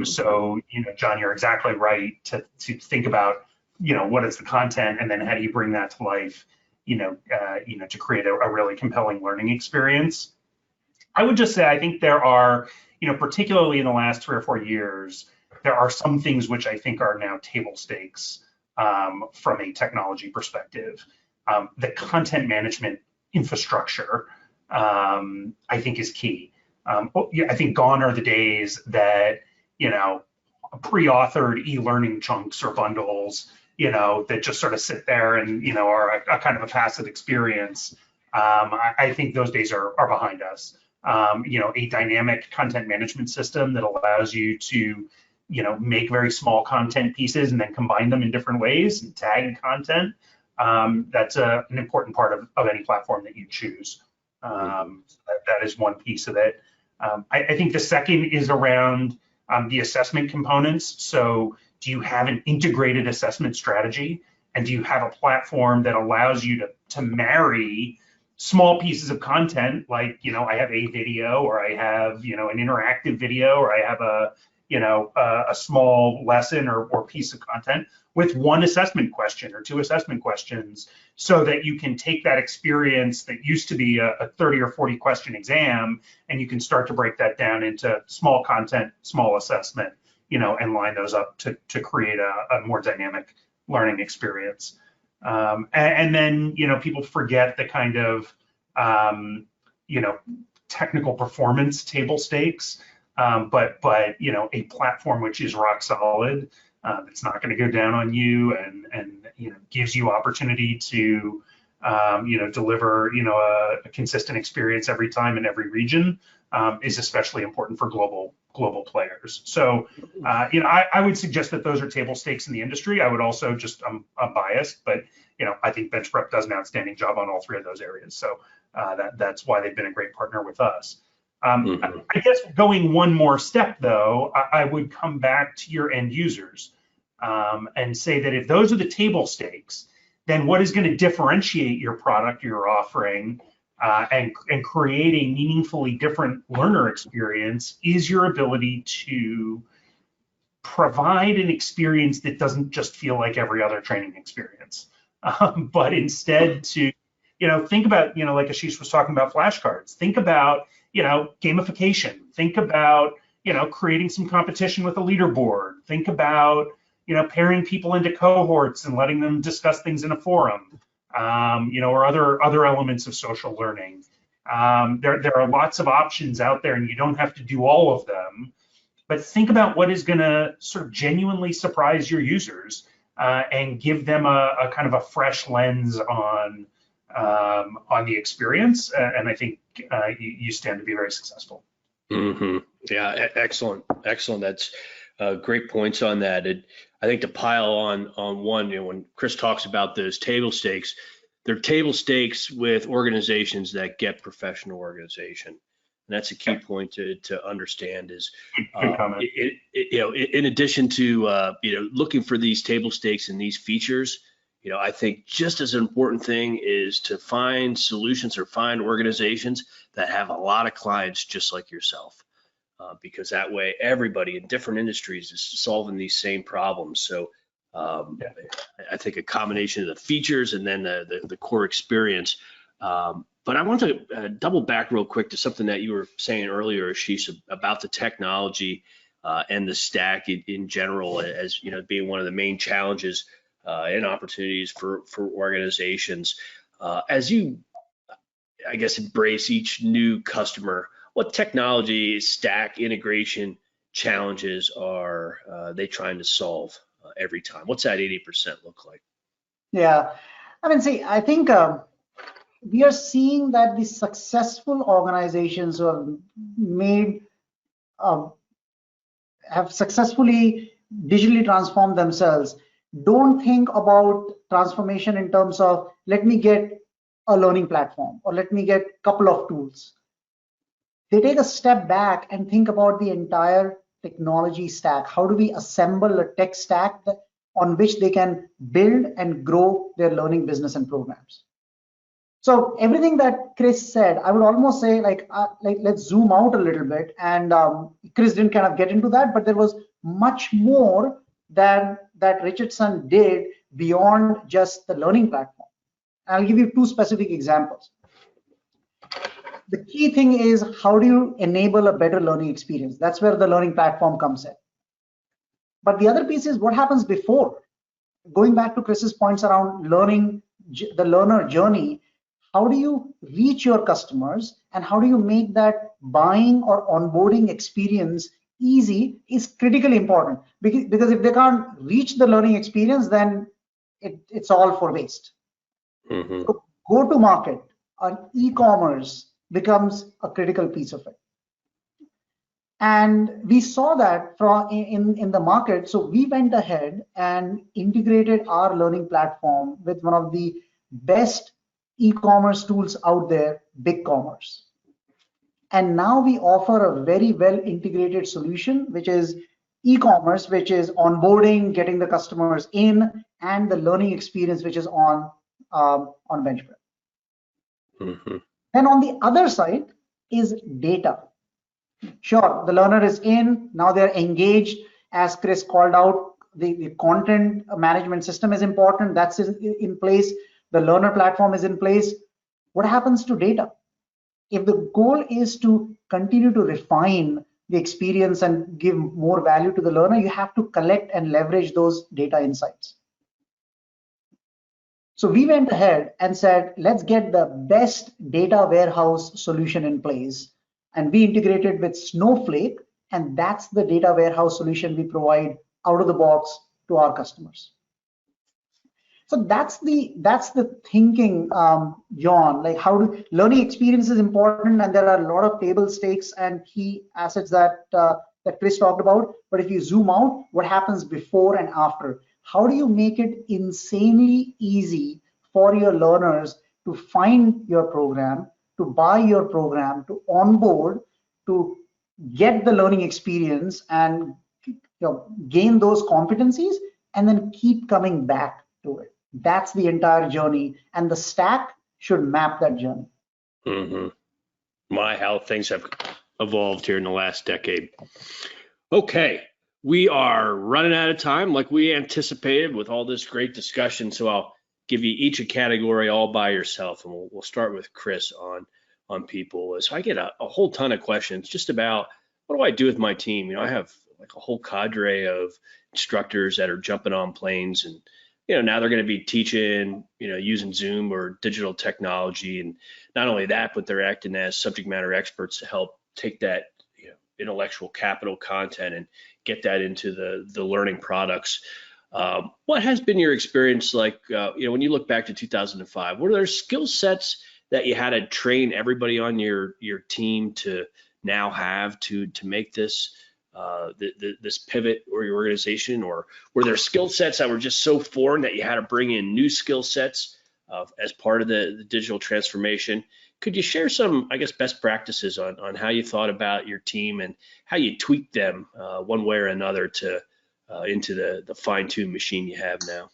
So, John, you're exactly right to think about, what is the content and then how do you bring that to life, to create a really compelling learning experience. I would just say, I think there are, particularly in the last 3 or 4 years, there are some things which I think are now table stakes from a technology perspective. The content management infrastructure I think is key. I think gone are the days that, pre-authored e-learning chunks or bundles, that just sort of sit there and, are a kind of a passive experience. I think those days are behind us. A dynamic content management system that allows you to, make very small content pieces and then combine them in different ways and tag content. That's an important part of any platform that you choose. That is one piece of it. I think the second is around the assessment components. So do you have an integrated assessment strategy? And do you have a platform that allows you to marry small pieces of content, like, I have a video, or I have, an interactive video, or I have a small lesson or piece of content with one assessment question or two assessment questions, so that you can take that experience that used to be a 30 or 40 question exam, and you can start to break that down into small content, small assessment, and line those up to create a more dynamic learning experience. And then, people forget the kind of, technical performance table stakes, but a platform which is rock solid, it's not going to go down on you, and gives you opportunity to deliver a consistent experience every time in every region, is especially important for global players. So I would suggest that those are table stakes in the industry. I would also I'm biased, but I think BenchPrep does an outstanding job on all three of those areas. So that's why they've been a great partner with us. I guess going one more step, though, I would come back to your end users and say that if those are the table stakes, then what is going to differentiate your product, your offering, and create a meaningfully different learner experience is your ability to provide an experience that doesn't just feel like every other training experience, but instead to, think about, like Ashish was talking about flashcards, think about, gamification, think about, creating some competition with a leaderboard, think about, pairing people into cohorts and letting them discuss things in a forum, or other elements of social learning. There are lots of options out there, and you don't have to do all of them, but think about what is going to sort of genuinely surprise your users and give them a kind of a fresh lens on the experience. And I think you stand to be very successful. Yeah, excellent. That's great points on that. I think to pile on one, when Chris talks about those table stakes, they're table stakes with organizations that get professional organization. And that's a key point to understand is, in addition to, looking for these table stakes and these features, I think just as an important thing is to find solutions or find organizations that have a lot of clients just like yourself, because that way everybody in different industries is solving these same problems. So I think a combination of the features and then the core experience. But I want to double back real quick to something that you were saying earlier, Ashish, about the technology and the stack in general, as being one of the main challenges and opportunities for organizations. As you, I guess, embrace each new customer, what technology stack integration challenges are they trying to solve every time? What's that 80% look like? Yeah, I think we are seeing that the successful organizations who have made, have successfully digitally transformed themselves don't think about transformation in terms of, let me get a learning platform or let me get a couple of tools. They take a step back and think about the entire technology stack. How do we assemble a tech stack on which they can build and grow their learning business and programs? So everything that Chris said, I would almost say let's zoom out a little bit. And Chris didn't kind of get into that, but there was much more than that Richardson did beyond just the learning platform. I'll give you two specific examples. The key thing is, how do you enable a better learning experience? That's where the learning platform comes in. But the other piece is what happens before. Going back to Chris's points around learning, the learner journey, how do you reach your customers and how do you make that buying or onboarding experience easy is critically important, because if they can't reach the learning experience, then it's all for waste. Mm-hmm. So go to market or e-commerce becomes a critical piece of it. And we saw that from in the market. So we went ahead and integrated our learning platform with one of the best e-commerce tools out there, BigCommerce. And now we offer a very well integrated solution, which is e-commerce, which is onboarding, getting the customers in, and the learning experience, which is on BenchPrep. Mm-hmm. Then on the other side is data. Sure, the learner is in, now they're engaged. As Chris called out, the content management system is important. That's in place. The learner platform is in place. What happens to data? If the goal is to continue to refine the experience and give more value to the learner, you have to collect and leverage those data insights. So we went ahead and said, let's get the best data warehouse solution in place. And we integrated with Snowflake, and that's the data warehouse solution we provide out of the box to our customers. So that's the thinking, John. Like, how do learning experience is important, and there are a lot of table stakes and key assets that that Chris talked about. But if you zoom out, what happens before and after? How do you make it insanely easy for your learners to find your program, to buy your program, to onboard, to get the learning experience and gain those competencies, and then keep coming back to it? That's the entire journey, and the stack should map that journey. Mm-hmm. My, how things have evolved here in the last decade. Okay, we are running out of time like we anticipated with all this great discussion. So I'll give you each a category all by yourself, and we'll start with Chris on people. So I get a whole ton of questions just about, what do I do with my team? You know, I have like a whole cadre of instructors that are jumping on planes, and now they're going to be teaching, using Zoom or digital technology. And not only that, but they're acting as subject matter experts to help take that, intellectual capital content and get that into the learning products. What has been your experience like, when you look back to 2005, were there skill sets that you had to train everybody on your team to now have to make this this pivot or your organization, or were there skill sets that were just so foreign that you had to bring in new skill sets as part of the digital transformation? Could you share some, I guess, best practices on how you thought about your team and how you tweaked them one way or another to into the fine-tuned machine you have now?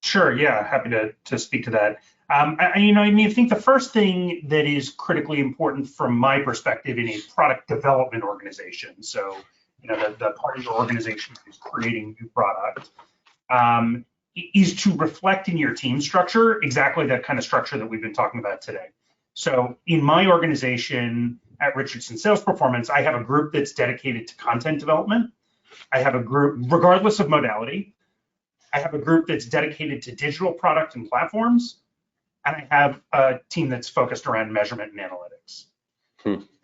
Sure, yeah, happy to speak to that. I think the first thing that is critically important from my perspective in a product development organization, so the part of your organization that is creating new product, is to reflect in your team structure exactly that kind of structure that we've been talking about today. So in my organization at Richardson Sales Performance, I have a group that's dedicated to content development. I have a group, regardless of modality, I have a group that's dedicated to digital product and platforms, and I have a team that's focused around measurement and analytics.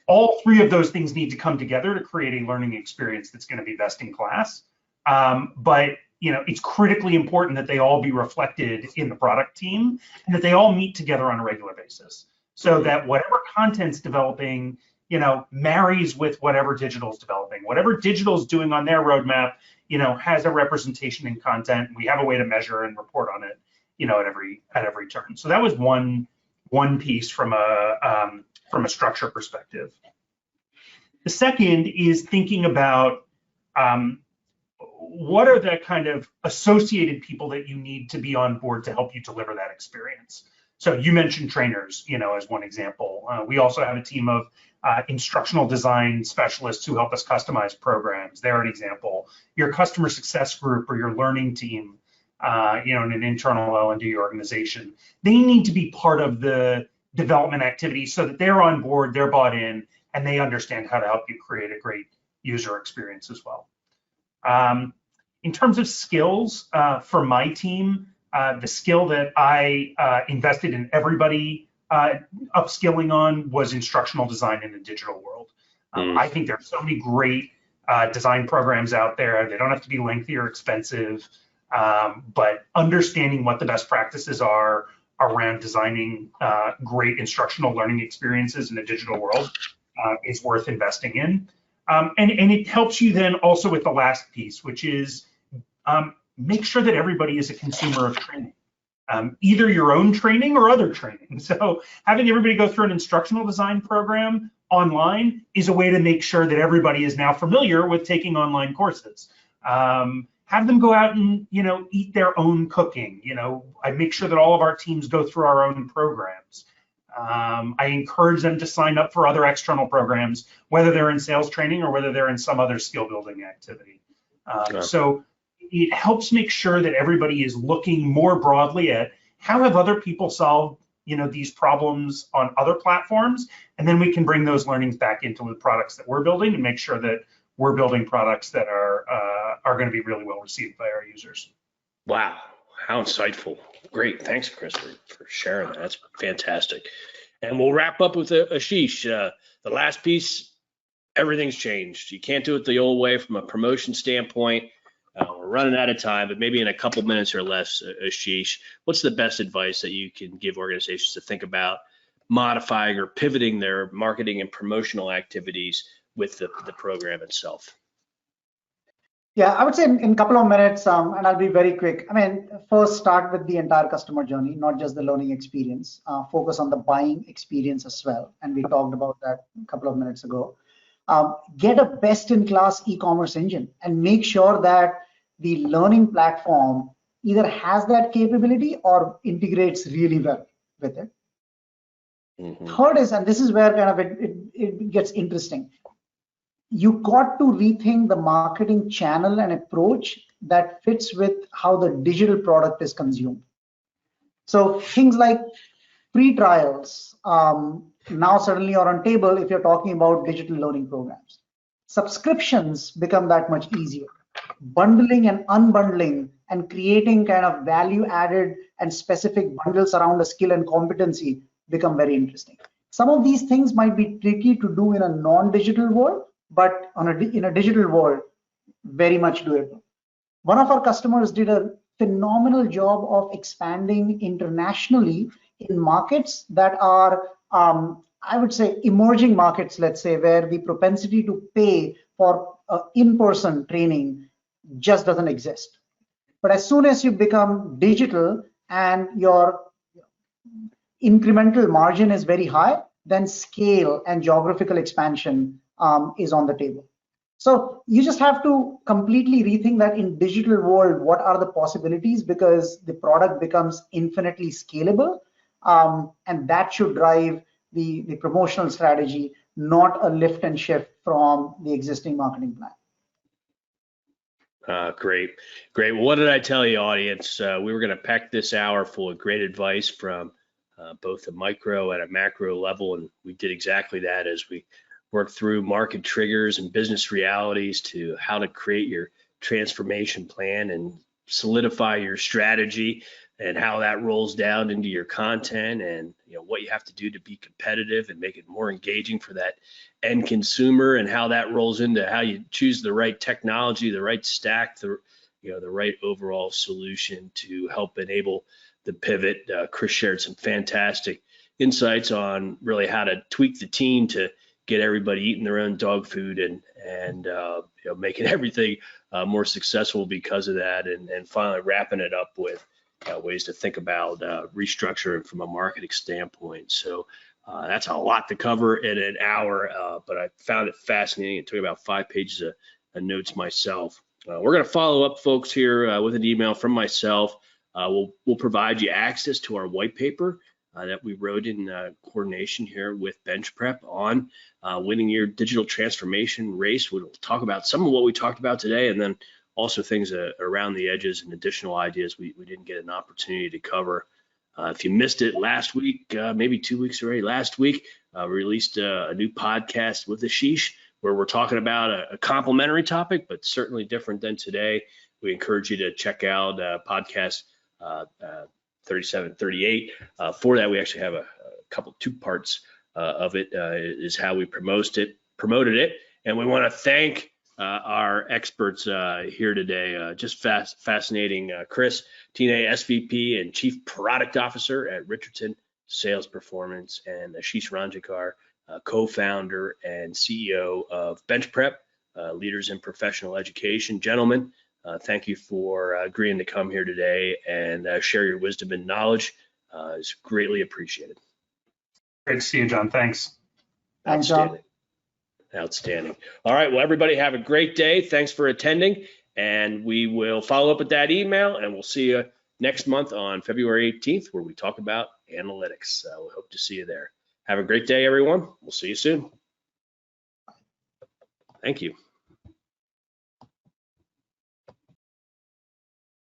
All three of those things need to come together to create a learning experience that's going to be best in class. But it's critically important that they all be reflected in the product team and that they all meet together on a regular basis, so that whatever content's developing, marries with whatever digital's developing. Whatever digital's doing on their roadmap, has a representation in content. We have a way to measure and report on it, at every turn. So that was one piece from a structure perspective. The second is thinking about what are the kind of associated people that you need to be on board to help you deliver that experience. So you mentioned trainers, as one example. We also have a team of instructional design specialists who help us customize programs. They're an example. Your customer success group or your learning team, in an internal L&D organization, they need to be part of the development activity so that they're on board, they're bought in, and they understand how to help you create a great user experience as well. In terms of skills for my team, The skill that I invested in everybody upskilling on was instructional design in the digital world. I think there are so many great design programs out there. They don't have to be lengthy or expensive, but understanding what the best practices are around designing great instructional learning experiences in the digital world is worth investing in. And it helps you then also with the last piece, which is make sure that everybody is a consumer of training, either your own training or other training. So having everybody go through an instructional design program online is a way to make sure that everybody is now familiar with taking online courses. Have them go out and, eat their own cooking. I make sure that all of our teams go through our own programs. I encourage them to sign up for other external programs, whether they're in sales training or whether they're in some other skill building activity. So it helps make sure that everybody is looking more broadly at how have other people solved these problems on other platforms, and then we can bring those learnings back into the products that we're building and make sure that we're building products that are going to be really well received by our users. Wow, how insightful. Great, thanks, Chris, for sharing that. That's fantastic. And we'll wrap up with Ashish. The last piece, everything's changed. You can't do it the old way from a promotion standpoint. We're running out of time, but maybe in a couple minutes or less, Ashish, what's the best advice that you can give organizations to think about modifying or pivoting their marketing and promotional activities with the program itself? Yeah, I would say in a couple of minutes, and I'll be very quick. First start with the entire customer journey, not just the learning experience. Focus on the buying experience as well. And we talked about that a couple of minutes ago. Get a best-in-class e-commerce engine and make sure that the learning platform either has that capability or integrates really well with it. Third is, and this is where kind of it gets interesting, you got to rethink the marketing channel and approach that fits with how the digital product is consumed. So things like free trials now suddenly are on table if you're talking about digital learning programs. Subscriptions become that much easier. Bundling and unbundling and creating kind of value added and specific bundles around a skill and competency become very interesting. Some of these things might be tricky to do in a non-digital world, but in a digital world, very much doable. One of our customers did a phenomenal job of expanding internationally in markets that are, I would say, emerging markets, let's say, where the propensity to pay for in-person training just doesn't exist. But as soon as you become digital and your incremental margin is very high, then scale and geographical expansion is on the table. So you just have to completely rethink that in digital world, what are the possibilities, because the product becomes infinitely scalable, and that should drive the promotional strategy, not a lift and shift from the existing marketing plan. Great. Well, what did I tell you, audience? We were going to pack this hour full of great advice from both a micro and a macro level, and we did exactly that as we worked through market triggers and business realities to how to create your transformation plan and solidify your strategy, and how that rolls down into your content, and what you have to do to be competitive and make it more engaging for that end consumer, and how that rolls into how you choose the right technology, the right stack, the right overall solution to help enable the pivot. Chris shared some fantastic insights on really how to tweak the team to get everybody eating their own dog food and making everything more successful because of that, and finally wrapping it up with ways to think about restructuring from a marketing standpoint. So that's a lot to cover in an hour, but I found it fascinating. It took about 5 pages of notes myself. We're going to follow up, folks, here with an email from myself. We'll provide you access to our white paper that we wrote in coordination here with BenchPrep on winning your digital transformation race. We'll talk about some of what we talked about today, and then also things around the edges and additional ideas we didn't get an opportunity to cover. If you missed it last week, maybe 2 weeks already, last week, we released a new podcast with Ashish where we're talking about a complementary topic, but certainly different than today. We encourage you to check out podcasts 37, 38. For that, we actually have a couple, two parts of it, is how we promoted it. And we want to thank our experts here today. Just fascinating. Chris Tiné, SVP and Chief Product Officer at Richardson Sales Performance, and Ashish Rangnekar, co-founder and CEO of BenchPrep, leaders in professional education. Gentlemen, thank you for agreeing to come here today and share your wisdom and knowledge. It's greatly appreciated. Great to see you, John. Thanks. Thanks, John. Outstanding. All right. Well, everybody have a great day. Thanks for attending. And we will follow up with that email, and we'll see you next month on February 18th, where we talk about analytics. We hope to see you there. Have a great day, everyone. We'll see you soon. Thank you.